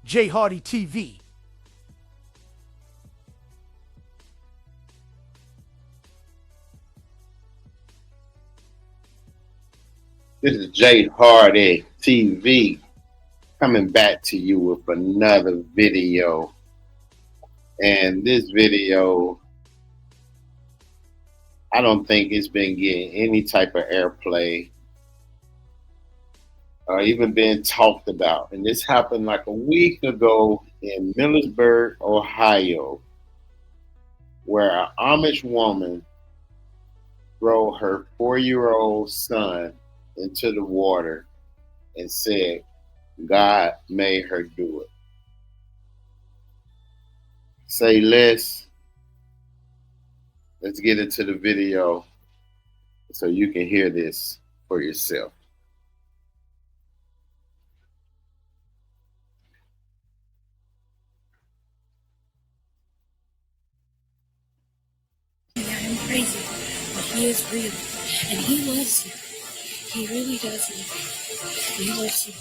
Jay Hardy TV. This is Jay Hardy TV coming back to you with another video. And this video, I don't think it's been getting any type of airplay or even been talked about. And this happened like a week ago in Millersburg, Ohio, where an Amish woman threw her 4-year-old son into the water and said God made her do it. Say less. Let's get into the video so you can hear this for yourself. I'm crazy, but he is real, and he loves you. He really does love you. He loves you.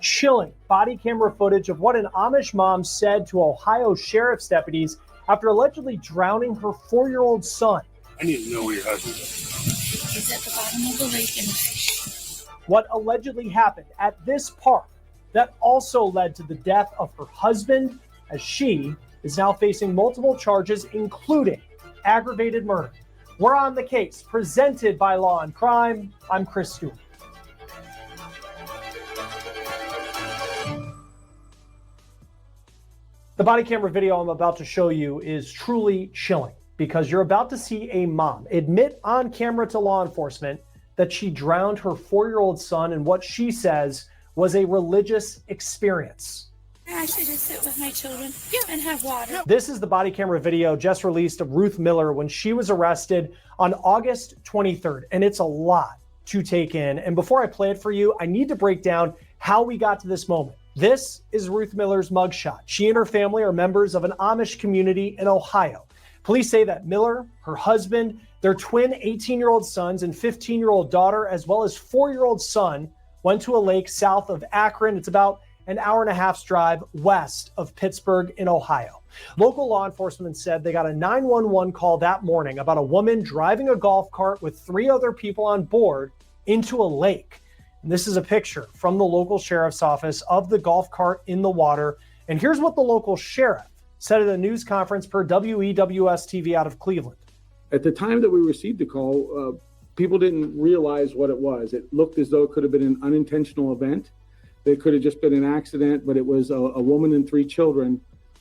Chilling body camera footage of what an Amish mom said to Ohio sheriff's deputies after allegedly drowning her 4-year-old son. I need to know where your husband is. He's at the bottom of the lake in the fish. What allegedly happened at this park that also led to the death of her husband, as she is now facing multiple charges, including aggravated murder. We're on the case, presented by Law and Crime. I'm Chris Stewart. The body camera video I'm about to show you is truly chilling because you're about to see a mom admit on camera to law enforcement that she drowned her 4-year-old son in what she says was a religious experience. I should just sit with my children and have water. This is the body camera video just released of Ruth Miller when she was arrested on August 23rd, and it's a lot to take in. And before I play it for you, I need to break down how we got to this moment. This is Ruth Miller's mugshot. She and her family are members of an Amish community in Ohio. Police say that Miller, her husband, their twin 18-year-old sons and 15-year-old daughter, as well as 4-year-old son, went to a lake south of Akron. It's about an hour and a half's drive west of Pittsburgh in Ohio. Local law enforcement said they got a 911 call that morning about a woman driving a golf cart with 3 other people on board into a lake. And this is a picture from the local sheriff's office of the golf cart in the water. And here's what the local sheriff said at a news conference per WEWS TV out of Cleveland. At the time that we received the call, people didn't realize what it was. It looked as though it could have been an unintentional event. It could have just been an accident, but it was a woman and 3 children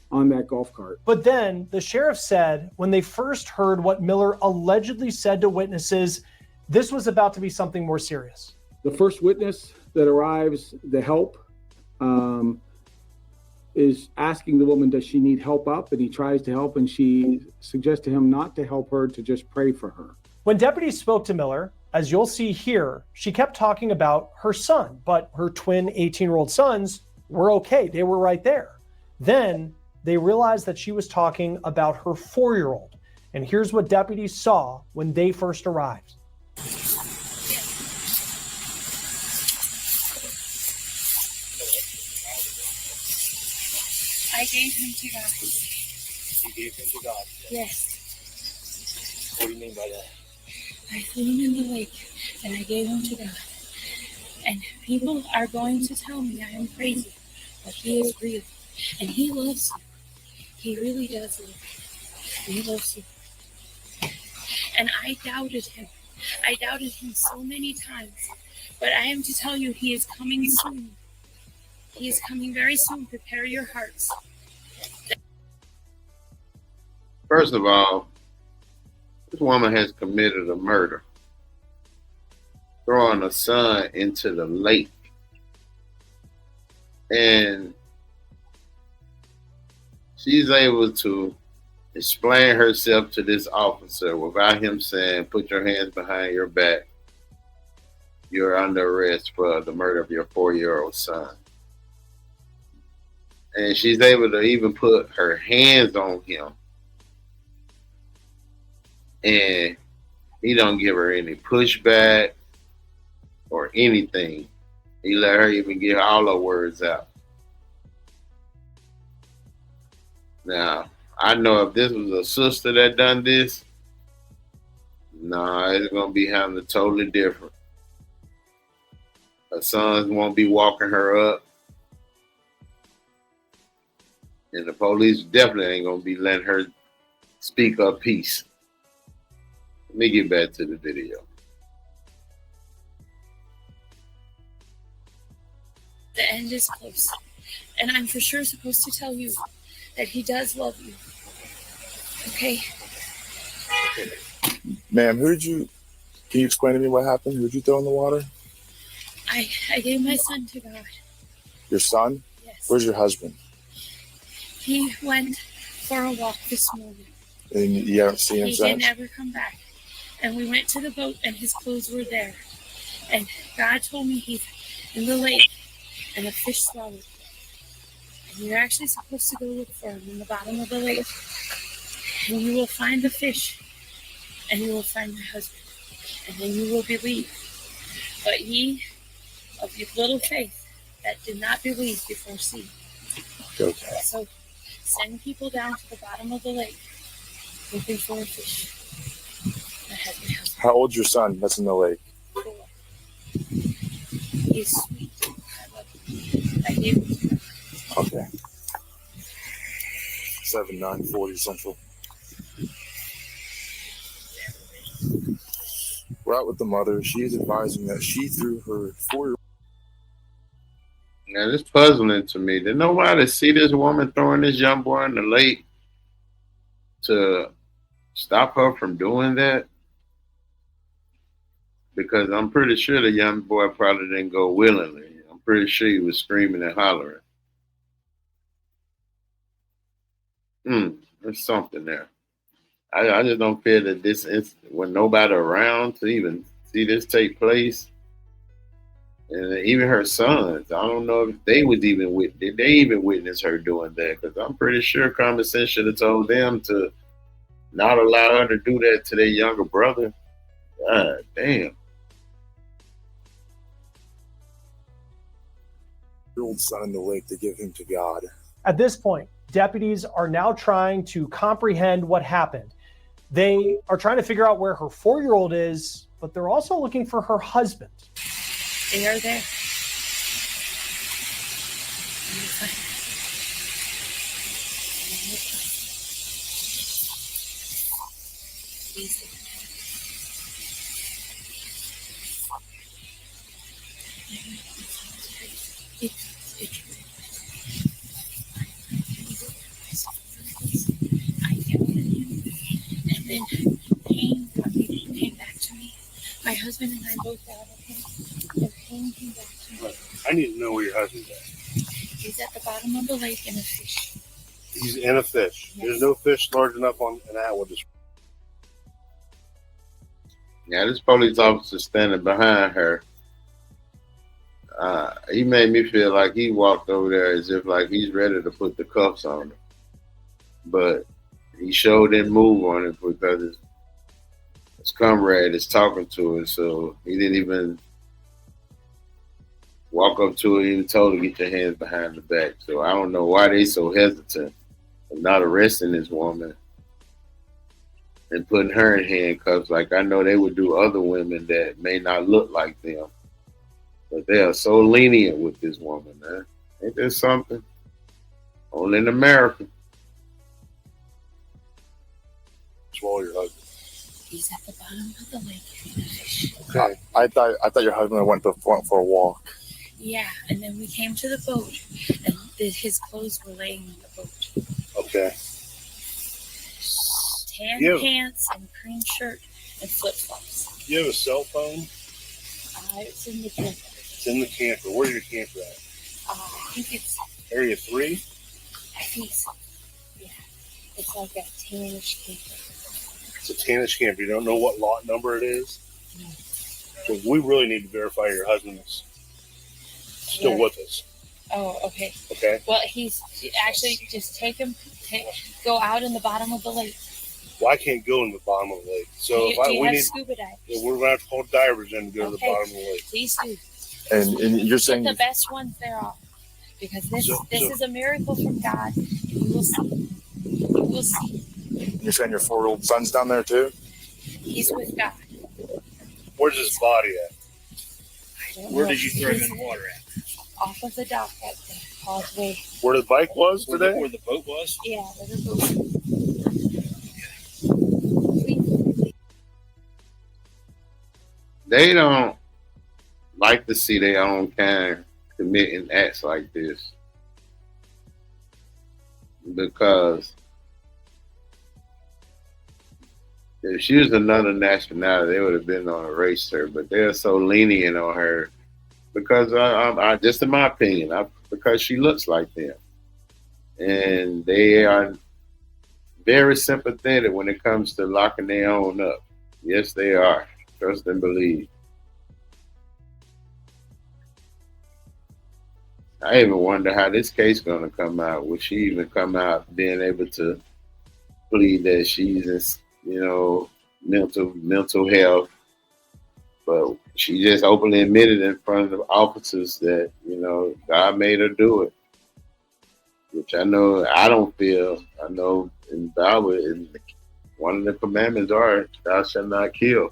on that golf cart. But then the sheriff said when they first heard what Miller allegedly said to witnesses, this was about to be something more serious. The first witness that arrives, the help, is asking the woman, does she need help up? And he tries to help, and she suggests to him not to help her, to just pray for her. When deputies spoke to Miller, as you'll see here, she kept talking about her son, but her twin 18-year-old sons were okay. They were right there. Then they realized that she was talking about her 4-year-old. And here's what deputies saw when they first arrived. I gave him to God. You gave him to God. Yes. What do you mean by that? I threw him in the lake and I gave him to God. And people are going to tell me I am crazy, but he is real. And he loves you. He really does love you. He loves you. And I doubted him. I doubted him so many times. But I am to tell you, he is coming soon. He is coming very soon. Prepare your hearts. First of all, this woman has committed a murder, throwing a son into the lake. And she's able to explain herself to this officer without him saying, put your hands behind your back. You're under arrest for the murder of your 4-year-old son. And she's able to even put her hands on him. And he don't give her any pushback or anything. He let her even get all her words out. Now, I know if this was a sister that done this, nah, it's gonna be handled totally different. Her sons won't be walking her up, and the police definitely ain't gonna be letting her speak her piece. Let me get back to the video. The end is close. And I'm for sure supposed to tell you that he does love you. Okay? Ma'am, can you explain to me what happened? Who'd you throw in the water? I gave my son to God. Your son? Yes. Where's your husband? He went for a walk this morning. And you haven't seen him He since? didn't ever come back. And we went to the boat and his clothes were there. And God told me he's in the lake and a fish swallowed him. And you're actually supposed to go look for him in the bottom of the lake. And you will find the fish. And you will find my husband. And then you will believe. But ye of your little faith that did not believe before seeing. Okay. So send people down to the bottom of the lake looking for a fish. That has my husband. How old's your son that's in the lake? 4. He's sweet. I love him. I gave him to God. Okay. 7940 Central. We're out with the mother. She is advising that she threw her 4-year-old. Now, it's puzzling to me. Did nobody see this woman throwing this young boy in the lake to stop her from doing that? Because I'm pretty sure the young boy probably didn't go willingly. I'm pretty sure he was screaming and hollering. There's something there. I just don't feel that this is when nobody around to even see this take place. And even her sons, I don't know if they was even did they even witness her doing that? Because I'm pretty sure common sense should have told them to not allow her to do that to their younger brother. God damn. Old son in the lake to give him to God. At this point, deputies are now trying to comprehend what happened. They are trying to figure out where her 4-year-old is, but they're also looking for her husband. They are there. And then pain came back to me. My husband and I both got him. And pain came back to me. I need to know where your husband's at. He's at the bottom of the lake in a fish. He's in a fish. Yes. There's no fish large enough on an outlet. Yeah, this police officer standing behind her. He made me feel like he walked over there as if like he's ready to put the cuffs on her. But he sure didn't move on it because his comrade is talking to her, so he didn't even walk up to her. He was told to get your hands behind the back. So I don't know why they so hesitant of not arresting this woman and putting her in handcuffs. Like I know they would do other women that may not look like them. But they are so lenient with this woman, man. Ain't there something? Only in America. Swallow your husband. He's at the bottom of the lake in a fish. Okay. I thought your husband went for a walk. Yeah, and then we came to the boat, and his clothes were laying on the boat. Okay. Tan pants and cream shirt and flip-flops. Do you have a cell phone? It's in the camper. It's in the camper. Where's your camper at? I think it's, Area 3? I think so. Yeah. It's like a tannish camper. It's a tannish camper. You don't know what lot number it is? No. So we really need to verify your husband's still with us. Oh, okay. Okay. Well, he's actually just go out in the bottom of the lake. Well, I can't go in the bottom of the lake. So Do you have scuba divers? Yeah, we're going to have to call divers in to go to the bottom of the lake. Please do. And you're saying the best ones there are. Because this is a miracle from God. And you will see. We'll see. You're saying your 4-year-old son's down there too? He's with God. Where's his body at? I don't Where know. did you throw him in the water at? Off of the dock at the causeway. Where the bike was today? Where the boat was? Yeah, where the boat was. They don't like to see their own kind committing acts like this because if she was another nationality, they would have been on a race her. But they're so lenient on her because I just in my opinion, because she looks like them, and they are very sympathetic when it comes to locking their own up. Yes, they are. Trust and believe. I even wonder how this case gonna come out. Will she even come out being able to plead that she's in, mental health? But she just openly admitted in front of the officers that, God made her do it. Which I know I don't feel. I know in the Bible, one of the commandments are thou shalt not kill.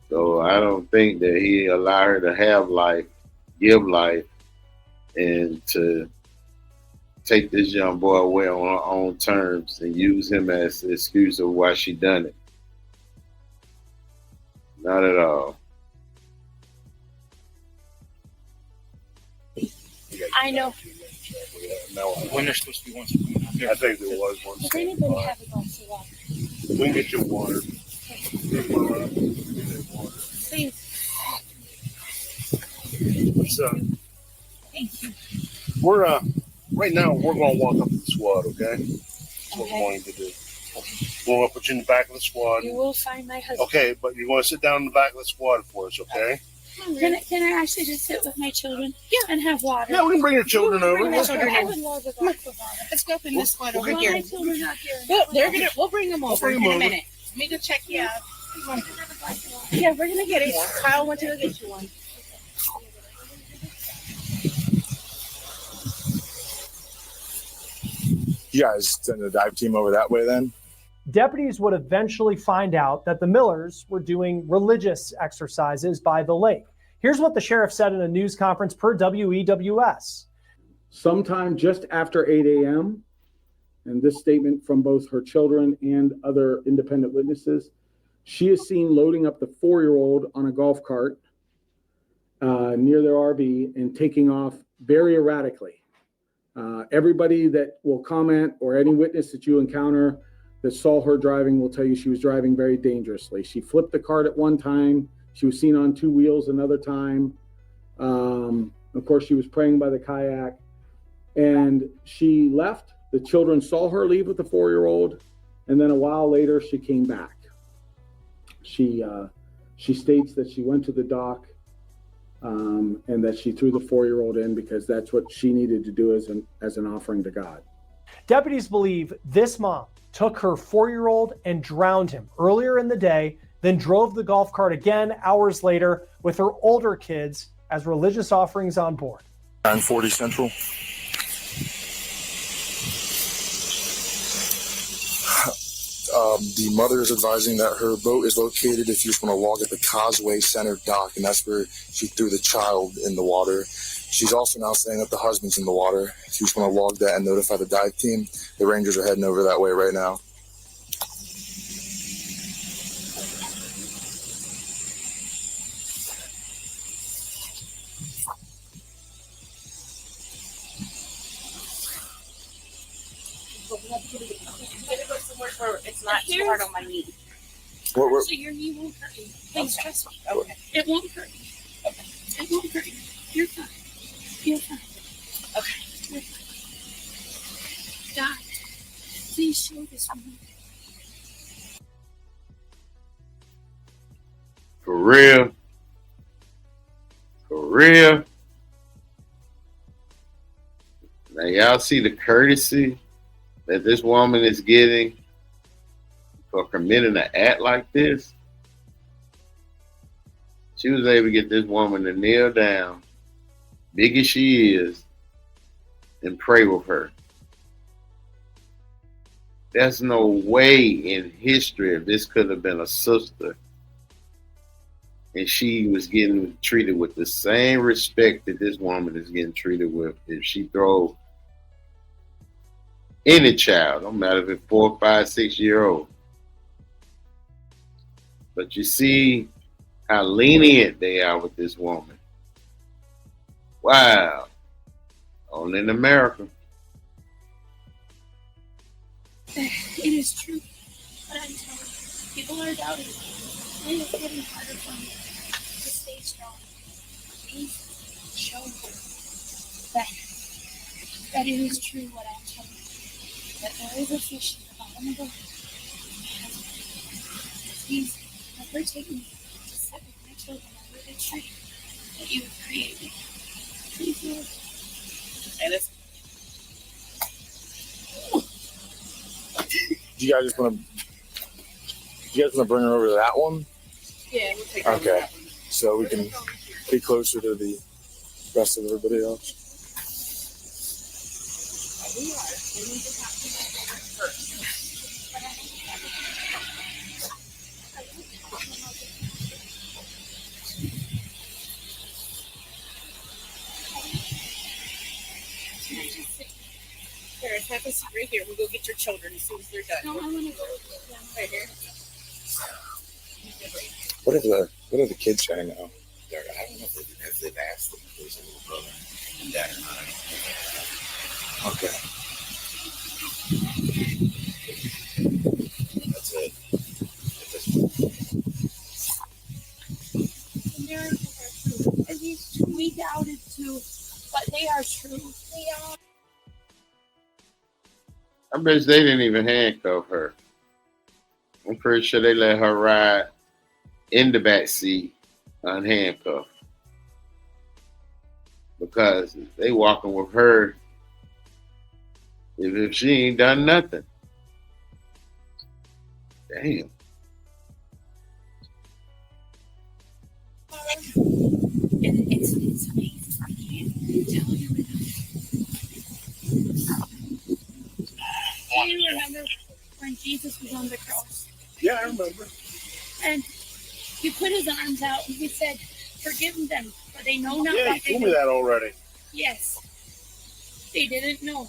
So I don't think that he allowed her to have life, give life, and to take this young boy away on her own terms and use him as the excuse of why she done it. Not at all. I know. When they're supposed to be once coming out there. I think there was one. Does anybody have a glass of water? We can get you water. Please. So Thank you. we're right now we're gonna walk up to the squad, okay? That's what we're going to do. We're gonna put you in the back of the squad. You will find my husband. Okay, but you're gonna sit down in the back of the squad for us, okay? Can I actually just sit with my children? Yeah. And have water? Yeah, we can bring your children over. I would love a glass of water. Let's go up in this spot We'll over get here. My children not here. We'll bring them over bring in them a over. minute. Let me go check you out. Yeah, we're gonna get it. Kyle went to go get you one. You guys send the dive team over that way then? Deputies would eventually find out that the Millers were doing religious exercises by the lake. Here's what the sheriff said in a news conference per WEWS. Sometime just after 8 a.m., and this statement from both her children and other independent witnesses, she is seen loading up the 4-year-old on a golf cart near their RV and taking off very erratically. Everybody that will comment or any witness that you encounter that saw her driving will tell you she was driving very dangerously. She flipped the cart at one time. She was seen on 2 wheels another time. Of course, she was praying by the kayak. And she left. The children saw her leave with the 4-year-old. And then a while later, she came back. She states that she went to the dock and that she threw the 4-year-old in because that's what she needed to do as an offering to God. Deputies believe this mom took her 4-year-old and drowned him earlier in the day, then drove the golf cart again hours later with her older kids as religious offerings on board. 940 Central. The mother is advising that her boat is located if you just want to log at the Causeway Center dock, and that's where she threw the child in the water. She's also now saying that the husband's in the water. If you just want to log that and notify the dive team, the Rangers are heading over that way right now. It's not too hard on my knee. What, So your knee won't hurt you. Please trust me. Okay. It won't hurt you. It won't hurt you. You're fine. You're fine. Okay. You're fine. God, please show this woman. For real. For real. Now y'all see the courtesy that this woman is getting for committing an act like this? She was able to get this woman to kneel down, big as she is, and pray with her. There's no way in history if this could have been a sister and she was getting treated with the same respect that this woman is getting treated with if she throw any child, no matter if it's 4, 5, 6 year old. But you see how lenient they are with this woman. Wow. Only in America. It is true what I'm telling you. People are doubting me. It is getting harder for me to stay strong. Please show me that it is true what I'm telling you. That there is a fish in the bottom of the lake. Please never take me to sit with my children under the tree that you have created. Please, Lord. And it's Do you guys just want to bring her over to that one? Yeah, we'll take her over Okay. that one. So we can be closer to the rest of everybody else. We need to talk to her first. Here, have a seat right here. We'll go get your children as soon as they're done. No, I want to go down Right here. What are the kids saying now? I don't know if they've asked them if there's a little brother and dad or not. Okay. That's it. And miracles are true. And these two we doubted too, but they are true. They are. I bet they didn't even handcuff her. I'm pretty sure they let her ride in the back seat unhandcuffed. Because they walking with her if she ain't done nothing. Damn. And it's amazing. I can't tell you enough. Do you remember when Jesus was on the cross? Yeah, I remember. And he put his arms out and he said, "Forgive them, for they know not Yeah, what you they told do." me that already. Yes. They didn't know.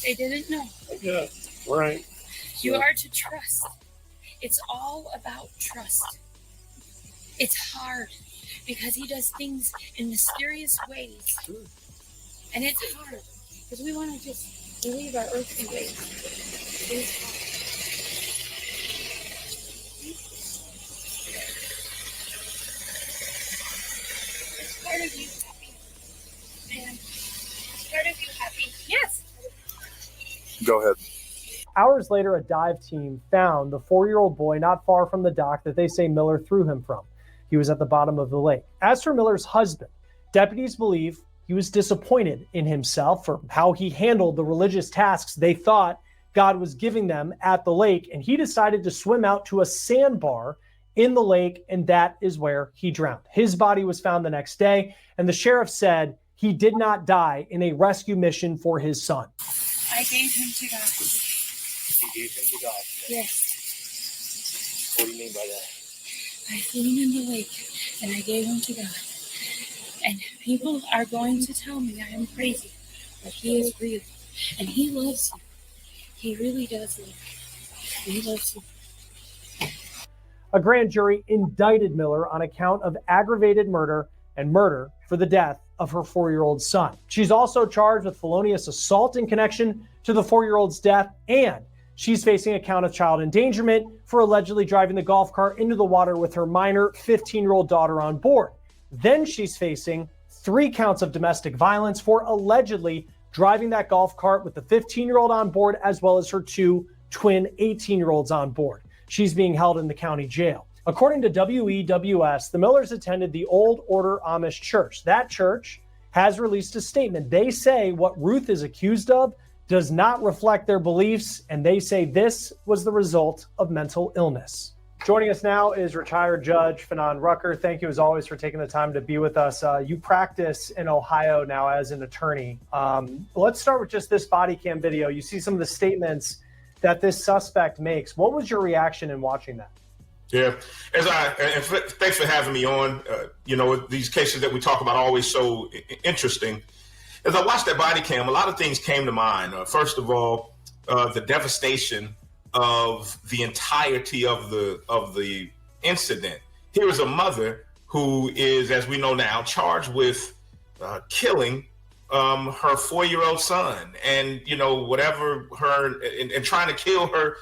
They didn't know. Yeah, right. You are to trust. It's all about trust. It's hard because he does things in mysterious ways. And it's hard because we want to just believe our earthly ways. It is hard. Is part of you happy? And is part of you happy? Yes. Go ahead. Hours later, a dive team found the 4-year-old boy not far from the dock that they say Miller threw him from. He was at the bottom of the lake. As for Miller's husband, deputies believe he was disappointed in himself for how he handled the religious tasks they thought God was giving them at the lake, and he decided to swim out to a sandbar in the lake, and that is where he drowned. His body was found the next day, and the sheriff said he did not die in a rescue mission for his son. I gave him to God. He gave him to God. Yes. What do you mean by that? I threw him in the lake and I gave him to God. And people are going to tell me I am crazy, but he is real. And he loves you. He really does love you. He loves you. A grand jury indicted Miller on account of aggravated murder and murder for the death of her 4-year-old son. She's also charged with felonious assault in connection to the 4-year-old's death, and she's facing a count of child endangerment for allegedly driving the golf cart into the water with her minor 15-year-old daughter on board. Then she's facing 3 counts of domestic violence for allegedly driving that golf cart with the 15-year-old on board, as well as her 2 twin 18-year-olds on board. She's being held in the county jail. According to WEWS, the Millers attended the Old Order Amish Church. That church has released a statement. They say what Ruth is accused of does not reflect their beliefs, and they say this was the result of mental illness. Joining us now is retired Judge Fanon Rucker. Thank you, as always, for taking the time to be with us. You practice in Ohio now as an attorney. Let's start with just this body cam video. You see some of the statements that this suspect makes. What was your reaction in watching that? Yeah, thanks for having me on. These cases that we talk about are always so interesting. As I watched that body cam, a lot of things came to mind. First of all, the devastation of the entirety of the incident. Here is a mother who is, as we know now, charged with killing her 4-year-old son, and whatever and trying to kill her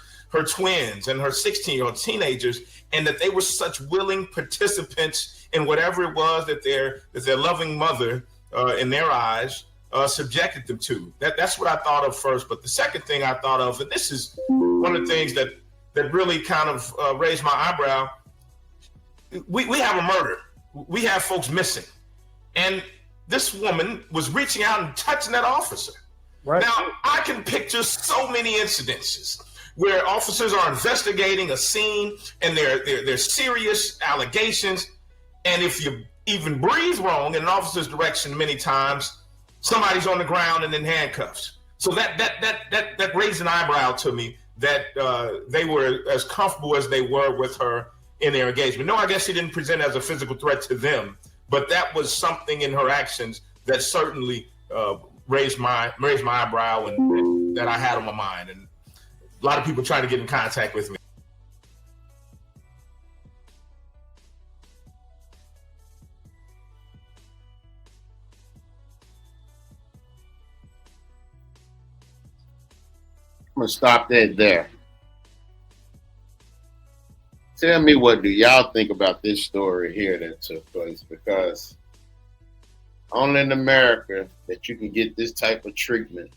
twins and her 16-year-old teenagers, and that they were such willing participants in whatever it was that their loving mother, in their eyes, subjected them to. That's what I thought of first. But the second thing I thought of, and this is one of the things that really kind of raised my eyebrow. We have a murder. We have folks missing, and this woman was reaching out and touching that officer. Right. Now, I can picture so many incidences where officers are investigating a scene and there's serious allegations, and if you even breathe wrong in an officer's direction, many times somebody's on the ground and in handcuffs. So that raised an eyebrow to me that they were as comfortable as they were with her in their engagement. No, I guess she didn't present as a physical threat to them, but that was something in her actions that certainly raised my eyebrow, and that I had on my mind. And a lot of people trying to get in contact with me. I'm gonna stop that there. Tell me, what do y'all think about this story here that took place? Because only in America that you can get this type of treatment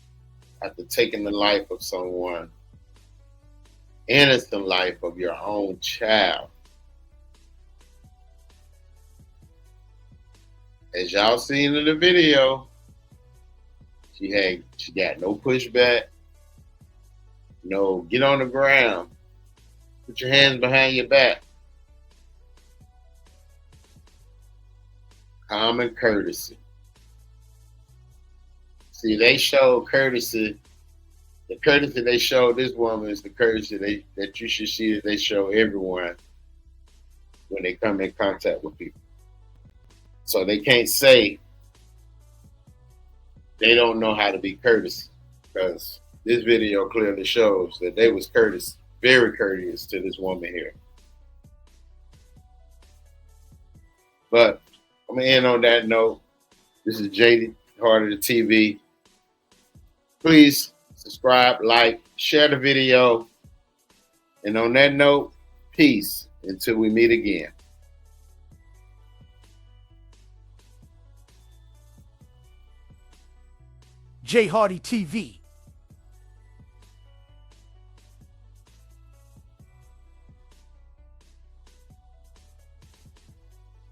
after taking the life of someone, innocent life of your own child. As y'all seen in the video, she got no pushback, no get on the ground, put your hands behind your back. Common courtesy. See, they showed courtesy. The courtesy they showed this woman is the courtesy that you should see that they show everyone when they come in contact with people. So they can't say they don't know how to be courteous, because this video clearly shows that they was courteous, very courteous to this woman here. But I'm gonna end on that note. This is JD, Heart of the TV. Please subscribe, like, share the video. And on that note, peace until we meet again. J Hardy TV.